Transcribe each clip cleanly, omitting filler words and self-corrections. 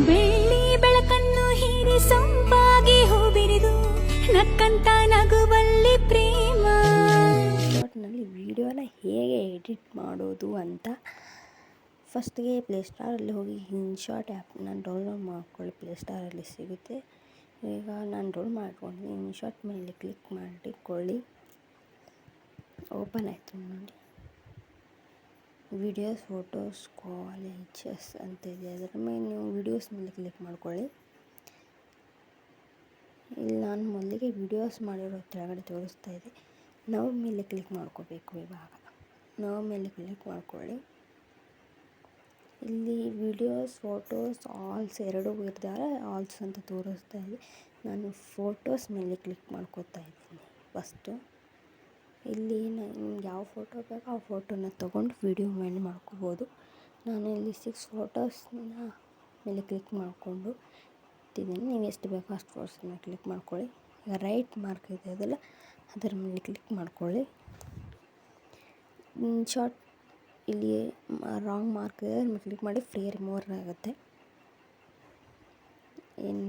ಬೆಳ್ಳಿ ಬೆಳಕನ್ನು ಹೀರಿ ಸೊಂಪಾಗಿ ಹೂಬಿರಿದು ನಕ್ಕಂತ ನಗುವಲ್ಲಿ ಪ್ರೇಮ. ನಲ್ಲಿ ವಿಡಿಯೋನ ಹೇಗೆ ಎಡಿಟ್ ಮಾಡೋದು ಅಂತ ಫಸ್ಟ್ಗೆ ಪ್ಲೇಸ್ಟೋರಲ್ಲಿ ಹೋಗಿ ಇನ್ಶಾಟ್ ಆ್ಯಪ್ನ ಡೌನ್ಲೋಡ್ ಮಾಡ್ಕೊಳ್ಳಿ. ಪ್ಲೇಸ್ಟೋರಲ್ಲಿ ಸಿಗುತ್ತೆ. ಈಗ ನಾನು ಡೌನ್ಲೋಡ್ ಮಾಡ್ಕೊಂಡಿದ್ದೀನಿ. ಇನ್ಶಾಟ್ ಮೇಲೆ ಕ್ಲಿಕ್ ಮಾಡಿಕೊಳ್ಳಿ. ಓಪನ್ ಆಯಿತು ನೋಡಿ. ವಿಡಿಯೋಸ್ ಫೋಟೋಸ್ ಕಾಲೇಜಸ್ ಅಂತ ಇದೆ. ಅದರ ಮೇಲೆ ನೀವು ವಿಡಿಯೋಸ್ ಮೇಲೆ ಕ್ಲಿಕ್ ಮಾಡ್ಕೊಳ್ಳಿ. ಇಲ್ಲಿ ನಾನು ಮೊದಲಿಗೆ ವಿಡಿಯೋಸ್ ಮಾಡಿರೋ ಕೆಳಗಡೆ ತೋರಿಸ್ತಾ ಇದೆ. ನಾವು ಮೇಲೆ ಕ್ಲಿಕ್ ಮಾಡ್ಕೋಬೇಕು. ಇವಾಗ ನಾವು ಮೇಲೆ ಕ್ಲಿಕ್ ಮಾಡ್ಕೊಳ್ಳಿ. ಇಲ್ಲಿ ವಿಡಿಯೋಸ್ ಫೋಟೋಸ್ ಆಲ್ಸ್ ಎರಡೂ ಇರ್ತಾರೆ. ಆಲ್ಸ್ ಅಂತ ತೋರಿಸ್ತಾ ಇದೆ. ನಾನು ಫೋಟೋಸ್ ಮೇಲೆ ಕ್ಲಿಕ್ ಮಾಡ್ಕೋತಾ ಇದ್ದೀನಿ ಫಸ್ಟು. ಇಲ್ಲಿ ನಿಮ್ಗೆ ಯಾವ ಫೋಟೋ ಬೇಕೋ ಆ ಫೋಟೋನ ತೊಗೊಂಡು ವಿಡಿಯೋ ಮೇಲೆ ಮಾಡ್ಕೋಬೋದು. ನಾನು ಇಲ್ಲಿ 6 ಫೋಟೋಸ್ನ ಮೇಲೆ ಕ್ಲಿಕ್ ಮಾಡಿಕೊಂಡು ಇಟ್ಟಿದ್ದೀನಿ. ನೀವು ಎಷ್ಟು ಬೇಕೋ ಅಷ್ಟು ಫೋಟೋಸ್ನ ಕ್ಲಿಕ್ ಮಾಡ್ಕೊಳ್ಳಿ. ಈಗ ರೈಟ್ ಮಾರ್ಕ್ ಇದೆ ಅದಲ್ಲ, ಅದರ ಮೇಲೆ ಕ್ಲಿಕ್ ಮಾಡ್ಕೊಳ್ಳಿ. ಇನ್ಶಾಟ್ ಇಲ್ಲಿ ರಾಂಗ್ ಮಾರ್ಕ್ ಇದೆ, ಅದನ್ನು ಕ್ಲಿಕ್ ಮಾಡಿ ಫ್ರೀ ರಿಮೂವರ್ ಆಗುತ್ತೆ. ಏನು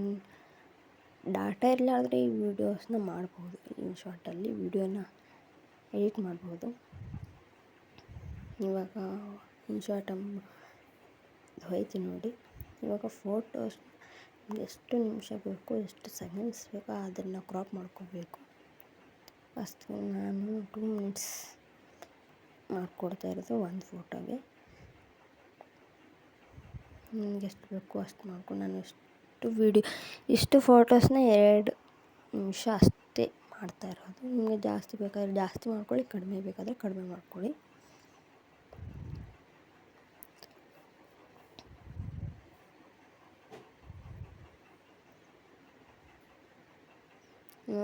ಡಾಟಾ ಇರಲಾರ್ದ್ರೆ ಈ ವಿಡಿಯೋಸ್ನ ಮಾಡ್ಬೋದು. ಇನ್ಶಾಟಲ್ಲಿ ವಿಡಿಯೋನ ಎಡಿಟ್ ಮಾಡ್ಬೋದು. ಇವಾಗ ಇನ್ಶಾಟ್ ಹೋಯ್ತು ನೋಡಿ. ಇವಾಗ ಫೋಟೋಸ್ ಎಷ್ಟು ನಿಮಿಷ ಬೇಕು, ಎಷ್ಟು ಸೆಕೆಂಡ್ಸ್ ಬೇಕೋ ಅದನ್ನು ಕ್ರಾಪ್ ಮಾಡ್ಕೋಬೇಕು. ಫಸ್ಟ್ ನಾನು 2 ಮಿನಿಟ್ಸ್ ಮಾಡ್ಕೊಡ್ತಾ ಇರೋದು ಒಂದು ಫೋಟೋಗೆ. ನಿಮ್ಗೆ ಎಷ್ಟು ಬೇಕು ಅಷ್ಟು ಮಾಡ್ಕೊಂಡು ನಾನು ಇಷ್ಟು ಫೋಟೋಸ್ನ 2 ನಿಮಿಷ ಅಷ್ಟೇ ಮಾಡ್ತಾ ಇರೋದು. ನಿಮಗೆ ಜಾಸ್ತಿ ಬೇಕಾದರೆ ಜಾಸ್ತಿ ಮಾಡ್ಕೊಳ್ಳಿ, ಕಡಿಮೆ ಬೇಕಾದರೆ ಕಡಿಮೆ ಮಾಡ್ಕೊಳ್ಳಿ.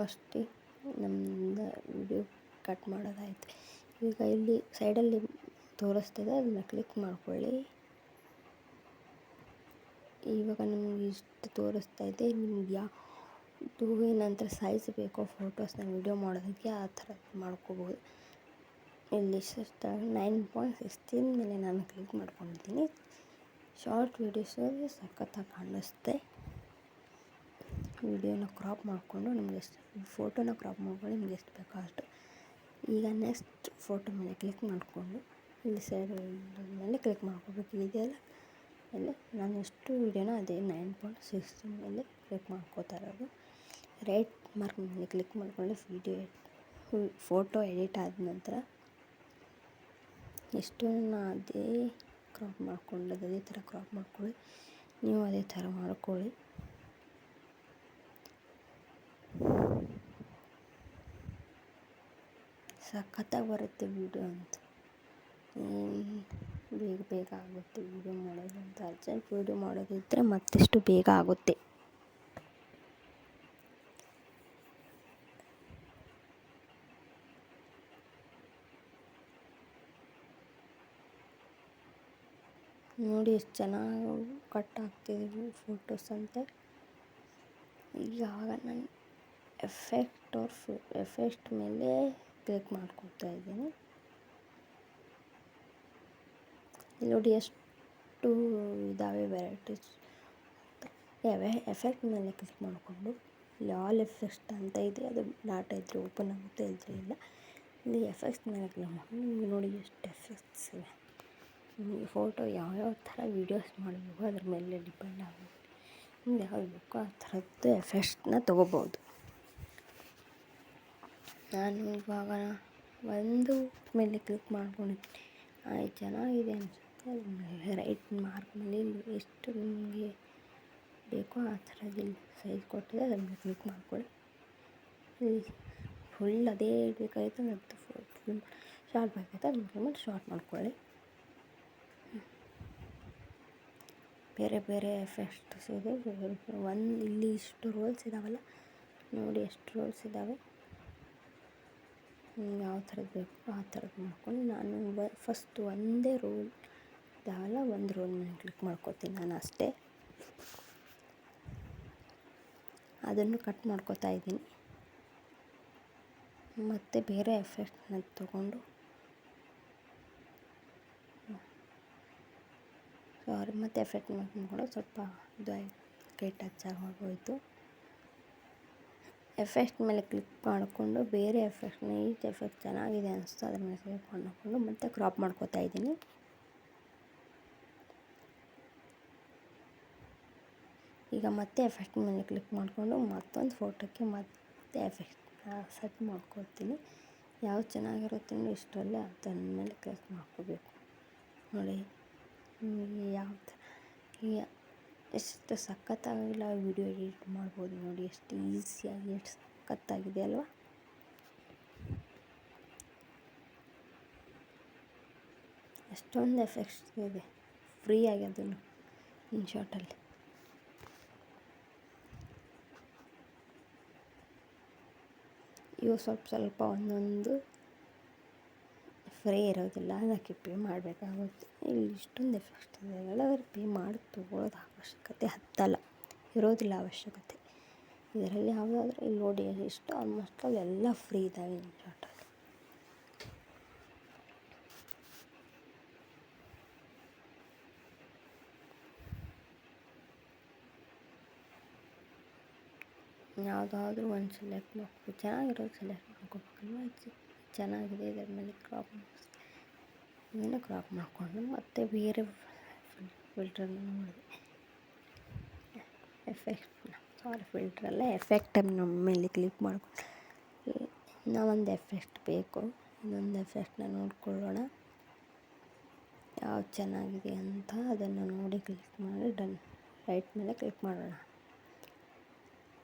ಅಷ್ಟೇ ನಮ್ಮದು ವಿಡಿಯೋ ಕಟ್ ಮಾಡೋದಾಯಿತು. ಈಗ ಇಲ್ಲಿ ಸೈಡಲ್ಲಿ ತೋರಿಸ್ತಿದೆ, ಅದನ್ನು ಕ್ಲಿಕ್ ಮಾಡ್ಕೊಳ್ಳಿ. ಇವಾಗ ನಿಮ್ಗೆ ಇಷ್ಟು ತೋರಿಸ್ತಾ ಇದೆ. ನಿಮ್ಗೆ ಯಾವುದು ಏನಂತ ಸೈಜ್ ಬೇಕೋ ಫೋಟೋಸ್ನ ವಿಡಿಯೋ ಮಾಡೋದಕ್ಕೆ ಆ ಥರ ಮಾಡ್ಕೋಬೋದು. ಇಲ್ಲಿ 9.16 ಮೇಲೆ ನಾನು ಕ್ಲಿಕ್ ಮಾಡ್ಕೊಂಡಿದ್ದೀನಿ. ಶಾರ್ಟ್ ವೀಡಿಯೋಸಲ್ಲಿ ಸಖತ್ತಾಗಿ ಕಾಣಿಸುತ್ತೆ. ವಿಡಿಯೋನ ಕ್ರಾಪ್ ಮಾಡಿಕೊಂಡು ನಿಮ್ಗೆ ಫೋಟೋನ ಕ್ರಾಪ್ ಮಾಡ್ಕೊಂಡು ನಿಮ್ಗೆ ಎಷ್ಟು ಬೇಕೋ ಅಷ್ಟು. ಈಗ ನೆಕ್ಸ್ಟ್ ಫೋಟೋ ಮೇಲೆ ಕ್ಲಿಕ್ ಮಾಡಿಕೊಂಡು ಇಲ್ಲಿ ಸೈಡ್ ಮೇಲೆ ಕ್ಲಿಕ್ ಮಾಡ್ಕೋಬೇಕು. ಇದೆಯಲ್ಲ ಮೇಲೆ ನಾನು ಎಷ್ಟು ವಿಡಿಯೋನ ಅದೇ 9.16 ಮೇಲೆ ಕ್ಲಿಕ್ ಮಾಡ್ಕೋತಾ ಇರೋದು. ರೈಟ್ ಮಾರ್ಕ್ ಮೇಲೆ ಕ್ಲಿಕ್ ಮಾಡಿಕೊಂಡು ಫೋಟೋ ಎಡಿಟ್ ಆದ ನಂತರ ಎಷ್ಟು ಅದೇ ಕ್ರಾಪ್ ಮಾಡ್ಕೊಂಡು ಅದೇ ಥರ ಕ್ರಾಪ್ ಮಾಡ್ಕೊಳ್ಳಿ. ನೀವು ಅದೇ ಥರ ಮಾಡ್ಕೊಳ್ಳಿ. ಸಖತ್ತಾಗಿ ಬರುತ್ತೆ ವಿಡಿಯೋ ಅಂತ. ಬೇಗ ಆಗುತ್ತೆ ವಿಡಿಯೋ ಮಾಡೋದು ಅಂತ. ಅರ್ಜೆಂಟ್ ವಿಡಿಯೋ ಮಾಡೋದಿದ್ದರೆ ಮತ್ತಷ್ಟು ಬೇಗ ಆಗುತ್ತೆ. ನೋಡಿ ಎಷ್ಟು ಚೆನ್ನಾಗಿ ಕಟ್ ಆಗ್ತಿದೆ ಫೋಟೋಸ್ ಅಂತ. ಈಗ ನಾನು ಎಫೆಕ್ಟ್ ಮೇಲೆ ಕ್ಲಿಕ್ ಮಾಡ್ಕೊತಾ ಇದ್ದೀನಿ. ಇಲ್ಲಿ ನೋಡಿ ಎಷ್ಟು ಇದ್ದಾವೆ ವೆರೈಟೀಸ್. ಎಫೆಕ್ಟ್ ಮೇಲೆ ಕ್ಲಿಕ್ ಮಾಡಿಕೊಂಡು ಇಲ್ಲಿ ಆಲ್ ಎಫೆಕ್ಟ್ ಅಂತ ಇದೆ. ಅದು ಡಾಟಾ ಇದ್ದರೆ ಓಪನ್ ಆಗುತ್ತೆ, ಇಲ್ಲದ್ರೆ ಇಲ್ಲ. ಇಲ್ಲಿ ಎಫೆಕ್ಟ್ಸ್ ಮೇಲೆ ಕ್ಲಿಕ್ ಮಾಡಿ ನಿಮಗೆ ನೋಡಿ ಎಷ್ಟು ಎಫೆಕ್ಟ್ಸ್ ಇವೆ. ನಿಮಗೆ ಫೋಟೋ ಯಾವ್ಯಾವ ಥರ ವೀಡಿಯೋಸ್ ಮಾಡಬೇಕು ಅದ್ರ ಮೇಲೆ ಡಿಪೆಂಡ್ ಆಗುತ್ತೆ. ನಿಮ್ಗೆ ಯಾವ್ದು ಬೇಕೋ ಆ ಥರದ್ದು ಎಫೆಕ್ಟ್ಸ್ನ ತೊಗೋಬೋದು. ನಾನು ಇವಾಗ ಒಂದು ಮೇಲೆ ಕ್ಲಿಕ್ ಮಾಡ್ಕೊಂಡಿದ್ದೀನಿ. ಆಯ್ತು, ಚೆನ್ನಾಗಿದೆ ಅನಿಸುತ್ತೆ. ರೈಟ್ ಮಾರ್ಕ್ ಮೇಲೆ ಎಷ್ಟು ನಿಮಗೆ ಬೇಕೋ ಆ ಥರದಲ್ಲಿ ಸೈಜ್ ಕೊಟ್ಟಿದೆ, ಅದನ್ನು ಕ್ಲಿಕ್ ಮಾಡ್ಕೊಳ್ಳಿ. ಇಲ್ಲಿ ಫುಲ್ ಅದೇ ಬೇಕಾಯಿತು, ಮತ್ತು ಫುಲ್ ಶಾರ್ಟ್ ಬೇಕಾಯ್ತು, ಅದನ್ನು ಮಾಡಿ ಶಾರ್ಟ್ ಮಾಡ್ಕೊಳ್ಳಿ. ಬೇರೆ ಬೇರೆ ಎಫೆಕ್ಟ್ಸ್ ಇದೆ. ಇಲ್ಲಿ ಇಷ್ಟು ರೋಲ್ಸ್ ಇದ್ದಾವಲ್ಲ, ನೋಡಿ ಎಷ್ಟು ರೋಲ್ಸ್ ಇದ್ದಾವೆ. ಯಾವ ಥರದ್ದು ಬೇಕೋ ಆ ಥರದ್ದು ಮಾಡ್ಕೊಂಡು ನಾನು ಫಸ್ಟ್ ಒಂದೇ ರೋಲ್ ಇದಾವಲ್ಲ, ಒಂದು ರೋಲ್ ಮೇಲೆ ಕ್ಲಿಕ್ ಮಾಡ್ಕೋತೀನಿ ನಾನು ಅಷ್ಟೇ. ಅದನ್ನು ಕಟ್ ಮಾಡ್ಕೋತಾ ಇದ್ದೀನಿ. ಮತ್ತು ಬೇರೆ ಎಫೆಕ್ಟ್ನ ತೊಗೊಂಡು ಸಾರಿ, ಮತ್ತು ಎಫೆಕ್ಟ್ ಮಾಡ್ಕೊಂಡು ಸ್ವಲ್ಪ ಇದು ಕೈ ಟಚ್ ಆಗೋಯ್ತು. ಎಫೆಕ್ಟ್ ಮೇಲೆ ಕ್ಲಿಕ್ ಮಾಡಿಕೊಂಡು ಬೇರೆ ಎಫೆಕ್ಟ್ನ ಎಫೆಕ್ಟ್ ಚೆನ್ನಾಗಿದೆ ಅನಿಸ್ತು ಅದ್ರ ಮೇಲೆ ಕ್ಲಿಕ್ ಮಾಡಿಕೊಂಡು ಮತ್ತೆ ಕ್ರಾಪ್ ಮಾಡ್ಕೋತಾ ಇದ್ದೀನಿ. ಈಗ ಮತ್ತೆ ಎಫೆಕ್ಟ್ ಮೇಲೆ ಕ್ಲಿಕ್ ಮಾಡಿಕೊಂಡು ಮತ್ತೊಂದು ಫೋಟೋಕ್ಕೆ ಮತ್ತೆ ಎಫೆಕ್ಟ್ ಸೆಟ್ ಮಾಡ್ಕೊಳ್ತೀನಿ. ಯಾವ್ದು ಚೆನ್ನಾಗಿರುತ್ತೆ ಅಂದರೆ ಇಷ್ಟರಲ್ಲೇ ಅದ್ರ ಮೇಲೆ ಕ್ಲಿಕ್ ಮಾಡ್ಕೋಬೇಕು. ನೋಡಿ ಯಾವ ಥರ ಎಷ್ಟು ಸಖತ್ತಾಗಿಲ್ಲ ವಿಡಿಯೋ ಎಡಿಟ್ ಮಾಡ್ಬೋದು. ನೋಡಿ ಎಷ್ಟು ಈಸಿಯಾಗಿ ಎಷ್ಟು ಸಖತ್ತಾಗಿದೆ ಅಲ್ವಾ. ಅಷ್ಟೊಂದು ಎಫೆಕ್ಟ್ಸ್ ಇದೆ ಫ್ರೀಯಾಗಿ ಅದನ್ನು ಇನ್ಶಾರ್ಟಲ್ಲಿ. ಇವು ಸ್ವಲ್ಪ ಒಂದೊಂದು ಫ್ರೀ ಇರೋದಿಲ್ಲ, ಅದಕ್ಕೆ ಪೇ ಮಾಡಬೇಕಾಗುತ್ತೆ. ಇಲ್ಲಿ ಇಷ್ಟೊಂದು ಎಫೆಕ್ಟ್ ಇದೆ, ಎಲ್ಲಾದರೂ ಪೇ ಮಾಡಿ ತೊಗೊಳ್ಳೋದು ಅವಶ್ಯಕತೆ ಹತ್ತಲ್ಲ, ಇರೋದಿಲ್ಲ ಅವಶ್ಯಕತೆ. ಇದರಲ್ಲಿ ಯಾವುದಾದ್ರೂ ಇಲ್ಲಿ ನೋಡಿ ಇಷ್ಟು ಆಲ್ಮೋಸ್ಟ್ ಎಲ್ಲ ಫ್ರೀ ಇದ್ದಾವೆ ಇನ್ಶಾರ್ಟಲ್ಲಿ. ಯಾವುದಾದ್ರೂ ಒಂದು ಸೆಲೆಕ್ಟ್ ಮಾಡ್ಕೊ, ಚೆನ್ನಾಗಿರೋದು ಸೆಲೆಕ್ಟ್ ಮಾಡ್ಕೋಬೇಕಲ್ವ. ಚೆನ್ನಾಗಿದೆ ಇದರ ಮೇಲೆ ಕ್ರಾಪ್ ಇದನ್ನು ಕ್ರಾಪ್ ಮಾಡಿಕೊಂಡು ಮತ್ತೆ ಬೇರೆ ಫಿಲ್ಟ್ರನ್ನು ಮಾಡಿದೆ. ಫಿಲ್ಟ್ರಲ್ಲ ಎಫೆಕ್ಟ್ ನಮ್ಮ ಮೇಲೆ ಕ್ಲಿಕ್ ಮಾಡ್ಕೊಂಡು ನಾವೊಂದು ಎಫೆಕ್ಟ್ ಬೇಕು, ಇನ್ನೊಂದು ಎಫೆಕ್ಟ್ನ ನೋಡ್ಕೊಳ್ಳೋಣ ಯಾವ್ದು ಚೆನ್ನಾಗಿದೆ ಅಂತ. ಅದನ್ನು ನೋಡಿ ಕ್ಲಿಕ್ ಮಾಡಿ ಡನ್ ರೈಟ್ ಮೇಲೆ ಕ್ಲಿಕ್ ಮಾಡೋಣ.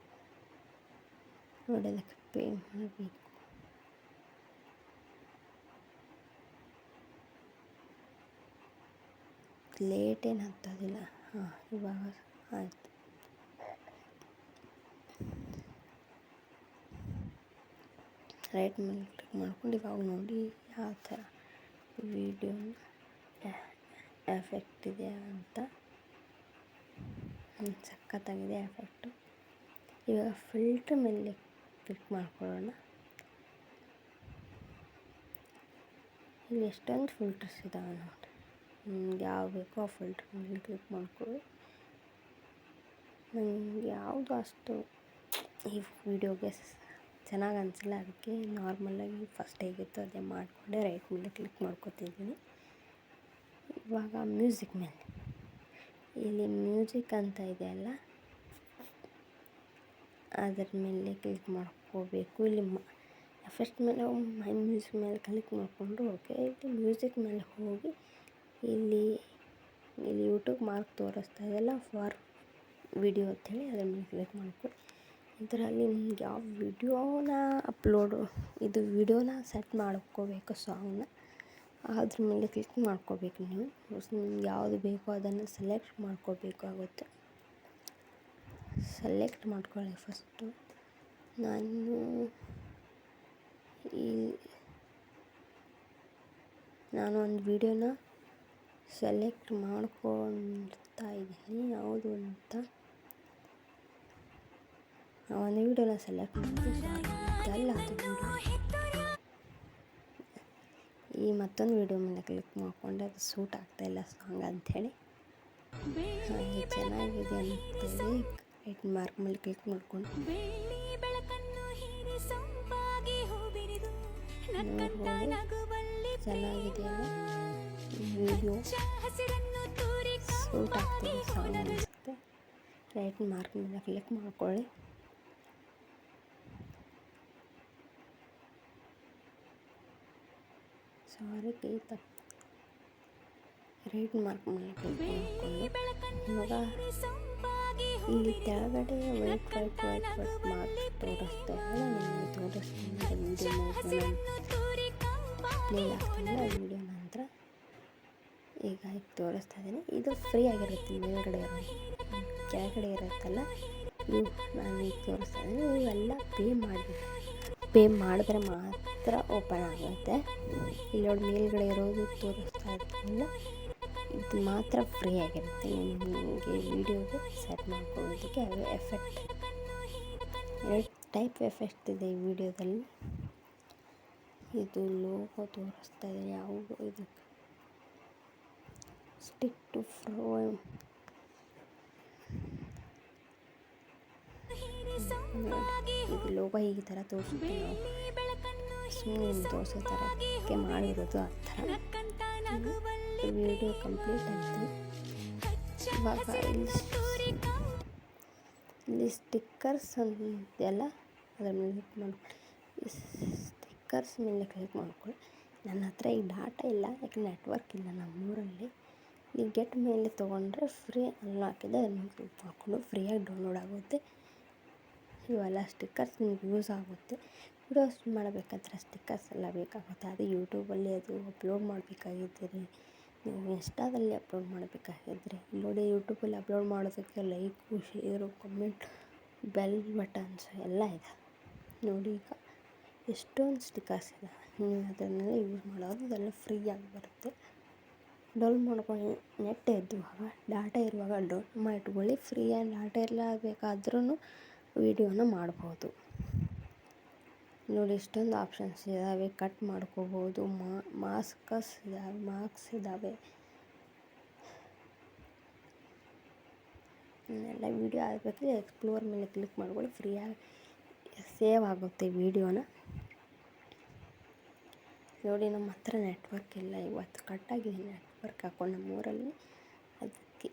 ನೋಡಿ ಅದಕ್ಕೆ ಪೇ ಮಾಡಬೇಕು. ಲೇಟೇನು ಹತ್ತೋದಿಲ್ಲ. ಇವಾಗ ಆಯಿತು. ರೈಟ್ ಮೇಲೆ ಕ್ಲಿಕ್ ಮಾಡ್ಕೊಂಡು ಇವಾಗ ನೋಡಿ ಯಾವ ಥರ ವಿಡಿಯೋನ ಎಫೆಕ್ಟ್ ಇದೆ ಅಂತ. ಸಖತ್ತಾಗಿದೆ ಎಫೆಕ್ಟು. ಇವಾಗ ಫಿಲ್ಟ್ರ್ ಮೇಲೆ ಕ್ಲಿಕ್ ಮಾಡ್ಕೊಳ್ಳೋಣ. ಇಲ್ಲಿ ಎಷ್ಟೊಂದು ಫಿಲ್ಟರ್ಸ್ ಇದ್ದಾವೆ ನೋಡಿ. ನಿಮ್ಗೆ ಯಾವ ಬೇಕೋ ಆ ಫಿಲ್ಟ್ರ್ ಮೇಲೆ ಕ್ಲಿಕ್ ಮಾಡ್ಕೊಳ್ಳಿ. ನನಗೆ ಯಾವುದು ಅಷ್ಟು ಈ ವಿಡಿಯೋಗೆ ಚೆನ್ನಾಗಿ ಅನಿಸಿಲ್ಲ, ಅದಕ್ಕೆ ನಾರ್ಮಲಾಗಿ ಫಸ್ಟ್ ಹೇಗಿತ್ತು ಅದೇ ಮಾಡಿಕೊಂಡೆ ರೈಟ್ ಮೇಲೆ ಕ್ಲಿಕ್ ಮಾಡ್ಕೊತಿದ್ದೀನಿ. ಇವಾಗ ಮ್ಯೂಸಿಕ್ ಮೇಲೆ ಇಲ್ಲಿ ಮ್ಯೂಸಿಕ್ ಅಂತ ಇದೆಯಲ್ಲ ಅದರ ಮೇಲೆ ಕ್ಲಿಕ್ ಮಾಡ್ಕೋಬೇಕು. ಇಲ್ಲಿ ಎಫೆಕ್ಟ್ ಮೇಲೆ ಮ್ಯೂಸಿಕ್ ಮೇಲೆ ಕ್ಲಿಕ್ ಮಾಡಿಕೊಂಡು ಓಕೆ. ಇಲ್ಲಿ ಮ್ಯೂಸಿಕ್ ಮೇಲೆ ಹೋಗಿ ಇಲ್ಲಿ ಯೂಟ್ಯೂಬ್ ಮಾರ್ಕ್ ತೋರಿಸ್ತಾ ಇದೆಯಲ್ಲ ಫಾರ್ ವಿಡಿಯೋ ಅಂಥೇಳಿ ಅದ್ರ ಮೇಲೆ ಕ್ಲಿಕ್ ಮಾಡ್ಕೊಳ್ಳಿ. ಇದರಲ್ಲಿ ನಿಮ್ಗೆ ಯಾವ ವಿಡಿಯೋನ ವಿಡಿಯೋನ ಸೆಟ್ ಮಾಡ್ಕೋಬೇಕು, ಸಾಂಗ್ನ ಅದ್ರ ಮೇಲೆ ಕ್ಲಿಕ್ ಮಾಡ್ಕೋಬೇಕು. ನೀವು ನಿಮ್ಗೆ ಯಾವುದು ಬೇಕೋ ಅದನ್ನು ಸೆಲೆಕ್ಟ್ ಮಾಡ್ಕೋಬೇಕಾಗುತ್ತೆ. ಸೆಲೆಕ್ಟ್ ಮಾಡ್ಕೊಳ್ಳಿ ಫಸ್ಟು. ನಾನು ಒಂದು ವಿಡಿಯೋನ ಸೆಲೆಕ್ಟ್ ಮಾಡ್ಕೊಳ್ತಾ ಇದ್ದೀನಿ ಯಾವುದು ಅಂತ. ಒಂದು ವಿಡಿಯೋನ ಸೆಲೆಕ್ಟ್ ಮಾಡಿ ಅಲ್ಲ ಅದು ವಿಡಿಯೋ ಈ ಮತ್ತೊಂದು ವಿಡಿಯೋ ಮೇಲೆ ಕ್ಲಿಕ್ ಮಾಡಿಕೊಂಡೆ ಅದು ಸೂಟ್ ಆಗ್ತಾಯಿಲ್ಲ ಸಾಂಗ್ ಅಂಥೇಳಿ. ಚೆನ್ನಾಗಿದೆ ಅಂತೇಳಿ ರೈಟ್ ಮಾರ್ಕ್ ಮೇಲೆ ಕ್ಲಿಕ್ ಮಾಡಿಕೊಂಡು ಚೆನ್ನಾಗಿದೆ ವಿಡಿಯೋ ಸೂಟ್ ಆಗ್ತಿದೆ ಸಾಂಗ್ ಅನಿಸುತ್ತೆ. ರೈಟ್ ಮಾರ್ಕ್ ಮೇಲೆ ಕ್ಲಿಕ್ ಮಾಡ್ಕೊಳ್ಳಿ. ಸಾರಿ ಕೈ ತಪ್ಪು. ರೈಟ್ ಮಾರ್ಕ್ ಮೇಲೆ ಕ್ಲಿಕ್ ಮಾಡಿಕೊಂಡು ಇವಾಗ ಇಲ್ಲಿ ಕೆಳಗಡೆ ವೈಟ್ ಮಾರ್ಕ್ ತೋರಿಸ್ತಾ ಇಲ್ಲ, ನಿಮಗೆ ತೋರಿಸ್ತಾ ವಿಡಿಯೋ ಪ್ಲೇ ಆಗ್ತಿಲ್ಲ. ವಿಡಿಯೋ ನಂತರ ಈಗ ತೋರಿಸ್ತಾ ಇದ್ದೀನಿ. ಇದು ಫ್ರೀ ಆಗಿರುತ್ತೆ, ಮೇಲ್ಗಡೆ ಕೆಳಗಡೆ ಇರುತ್ತಲ್ಲ ಇವು ನಾನು ಈಗ ತೋರಿಸ್ತಾ ಇದ್ದೀನಿ. ಇವೆಲ್ಲ ಪೇ ಮಾಡಿದ್ರೆ ಮಾತ್ರ ಓಪನ್ ಆಗುತ್ತೆ. ಇಲ್ಲಿ ನೋಡಿ ಮೇಲ್ಗಡೆ ಇರೋದು ತೋರಿಸ್ತಾ ಇರ್ತಿಲ್ಲ, ಇದು ಮಾತ್ರ ಫ್ರೀ ಆಗಿರುತ್ತೆ. ನಿಮಗೆ ವಿಡಿಯೋಗೆ ಸೆಟ್ ಮಾಡ್ಕೊಳ್ಳೋದಕ್ಕೆ ಎಫೆಕ್ಟ್ 2 ಟೈಪ್ ಎಫೆಕ್ಟ್ ಇದೆ ಈ ವಿಡಿಯೋದಲ್ಲಿ. ಇದು ಲೋಗೋ ತೋರಿಸ್ತಾ ಇದೆ, ಯಾವುದು ಇದಕ್ಕೆ ಸ್ಟಿಕ್ ಟು ಫ್ರೋ ನೋಡಿ, ಇದು ಲೋಗೋ ಈ ಥರ ತೋರಿಸುತ್ತೆ. ನಾವು ಸುಮ್ಮನೆ ತೋರಿಸೋ ಥರಕ್ಕೆ ಮಾಡಿರೋದು ಆ ಥರ. ವಿಡಿಯೋ ಕಂಪ್ಲೀಟ್ ಆಯಿತು. ಇವಾಗ ಇಲ್ಲಿ ಸ್ಟಿಕ್ಕರ್ಸ್ ಅಂತೆಲ್ಲ ಅದರ ಮೇಲೆ ಕ್ಲಿಕ್ ಮಾಡ್ಕೊಳ್ಳಿ. ಸ್ಟಿಕ್ಕರ್ಸ್ ಮೇಲೆ ಕ್ಲಿಕ್ ಮಾಡ್ಕೊಳ್ಳಿ. ನನ್ನ ಹತ್ರ ಈಗ ಡಾಟಾ ಇಲ್ಲ, ಯಾಕೆ ನೆಟ್ವರ್ಕ್ ಇಲ್ಲ ನಮ್ಮೂರಲ್ಲಿ. ಈ ಗೆಟ್ ಮೇಲೆ ತೊಗೊಂಡ್ರೆ ಫ್ರೀ ಅನ್ಲಾಕಿದೆ, ಅದನ್ನು ಕ್ಲಿಕ್ ಮಾಡಿಕೊಂಡು ಫ್ರೀಯಾಗಿ ಡೌನ್ಲೋಡ್ ಆಗುತ್ತೆ. ಇವೆಲ್ಲ ಸ್ಟಿಕ್ಕರ್ಸ್ ನಿಮ್ಗೆ ಯೂಸ್ ಆಗುತ್ತೆ. ವಿಡಿಯೋಸ್ ಮಾಡಬೇಕಾದ್ರೆ ಸ್ಟಿಕ್ಕರ್ಸ್ ಎಲ್ಲ ಬೇಕಾಗುತ್ತೆ. ಅದು ಯೂಟ್ಯೂಬಲ್ಲಿ ಅದು ಅಪ್ಲೋಡ್ ಮಾಡಬೇಕಾಗಿದ್ದರೆ, ನೀವು ಇನ್ಸ್ಟಾದಲ್ಲಿ ಅಪ್ಲೋಡ್ ಮಾಡಬೇಕಾಗಿದ್ದರೆ, ನೋಡಿ ಯೂಟ್ಯೂಬಲ್ಲಿ ಅಪ್ಲೋಡ್ ಮಾಡೋದಕ್ಕೆ like, share, comment, bell buttons ಎಲ್ಲ ಇದೆ. ನೋಡಿ ಈಗ ಎಷ್ಟೊಂದು ಸ್ಟಿಕ್ಕರ್ಸ್ ಇದೆ. ನೀವು ಅದನ್ನೆಲ್ಲ ಯೂಸ್ ಮಾಡೋದು ಅದೆಲ್ಲ ಫ್ರೀಯಾಗಿ ಬರುತ್ತೆ. ಡೌನ್ಲೋಡ್ ಮಾಡ್ಕೊಳ್ಳಿ. ನೆಟ್ ಇದ್ದುವಾಗ, ಡಾಟಾ ಇರುವಾಗ ಡೌನ್ಲೋಡ್ ಮಾಡಿಟ್ಕೊಳ್ಳಿ. ಫ್ರೀಯಾಗಿ ಡಾಟಾ ಇರಬೇಕಾದ್ರೂ ವೀಡಿಯೋನ ಮಾಡ್ಬೋದು. ನೋಡಿ ಇಷ್ಟೊಂದು ಆಪ್ಷನ್ಸ್ ಇದ್ದಾವೆ. ಕಟ್ ಮಾಡ್ಕೋಬೋದು, ಮಾರ್ಕ್ಸ್ ಇದ್ದಾವೆ. ಎಲ್ಲ ವೀಡಿಯೋ ಆಗಬೇಕಂದ್ರೆ ಎಕ್ಸ್ಪ್ಲೋರ್ ಮೇಲೆ ಕ್ಲಿಕ್ ಮಾಡ್ಕೊಳ್ಳಿ. ಫ್ರೀಯಾಗಿ ಸೇವ್ ಆಗುತ್ತೆ ವೀಡಿಯೋನ. ನೋಡಿ ನಮ್ಮ ಹತ್ರ ನೆಟ್ವರ್ಕ್ ಇಲ್ಲ, ಇವತ್ತು ಕಟ್ಟಾಗಿದೆ ನೆಟ್ವರ್ಕ್ ಹಾಕೊಂಡು ನಮ್ಮೂರಲ್ಲಿ. ಅದಕ್ಕೆ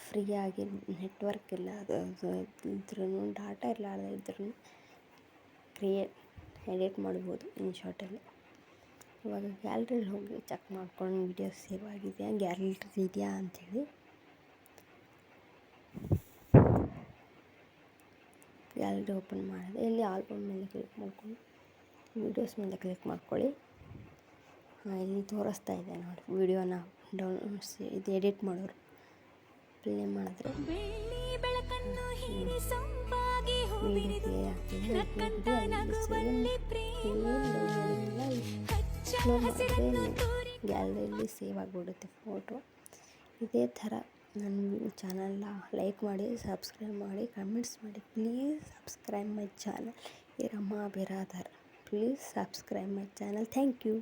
ಫ್ರೀಯಾಗಿ ನೆಟ್ವರ್ಕ್ ಇಲ್ಲ, ಅದು ಇದ್ರೂ ಡಾಟಾ ಇರಲಾರ್ದ ಇದ್ರೂ ಎಡಿಟ್ ಮಾಡ್ಬೋದು ಇನ್ಶಾರ್ಟಲ್ಲಿ. ಇವಾಗ ಗ್ಯಾಲ್ರಿಲಿ ಹೋಗಿ ಚೆಕ್ ಮಾಡ್ಕೊಂಡು ವೀಡಿಯೋ ಸೇವ್ ಆಗಿದೆಯಾ, ಗ್ಯಾಲರಿ ಇದೆಯಾ ಅಂಥೇಳಿ. ಗ್ಯಾಲರಿ ಓಪನ್ ಮಾಡಿದೆ. ಇಲ್ಲಿ ಆಲ್ಬಮ್ ಮೇಲೆ ಕ್ಲಿಕ್ ಮಾಡ್ಕೊಂಡು ವೀಡಿಯೋಸ್ ಮೇಲೆ ಕ್ಲಿಕ್ ಮಾಡ್ಕೊಳ್ಳಿ. ಇಲ್ಲಿ ತೋರಿಸ್ತಾ ಇದೆ ನೋಡಿ ವೀಡಿಯೋನ ಇದು ಎಡಿಟ್ ಮಾಡೋರು ಪ್ಲೇ ಮಾಡಿದ್ರೆ ವೀಡಿಯೋ ಪ್ಲೇ ಆಗ್ತದೆ. ಅಪ್ಲೋಡ್ ಮಾಡಿದ್ರೆ ಗ್ಯಾಲರಿಯಲ್ಲಿ ಸೇವ್ ಆಗಿಬಿಡುತ್ತೆ ಫೋಟೋ. ಇದೇ ಥರ ನನ್ನ ಚಾನಲ್ನ ಲೈಕ್ ಮಾಡಿ, ಸಬ್ಸ್ಕ್ರೈಬ್ ಮಾಡಿ, ಕಮೆಂಟ್ಸ್ ಮಾಡಿ. Please subscribe my channel Rama Biradar. Please subscribe my channel. Thank you.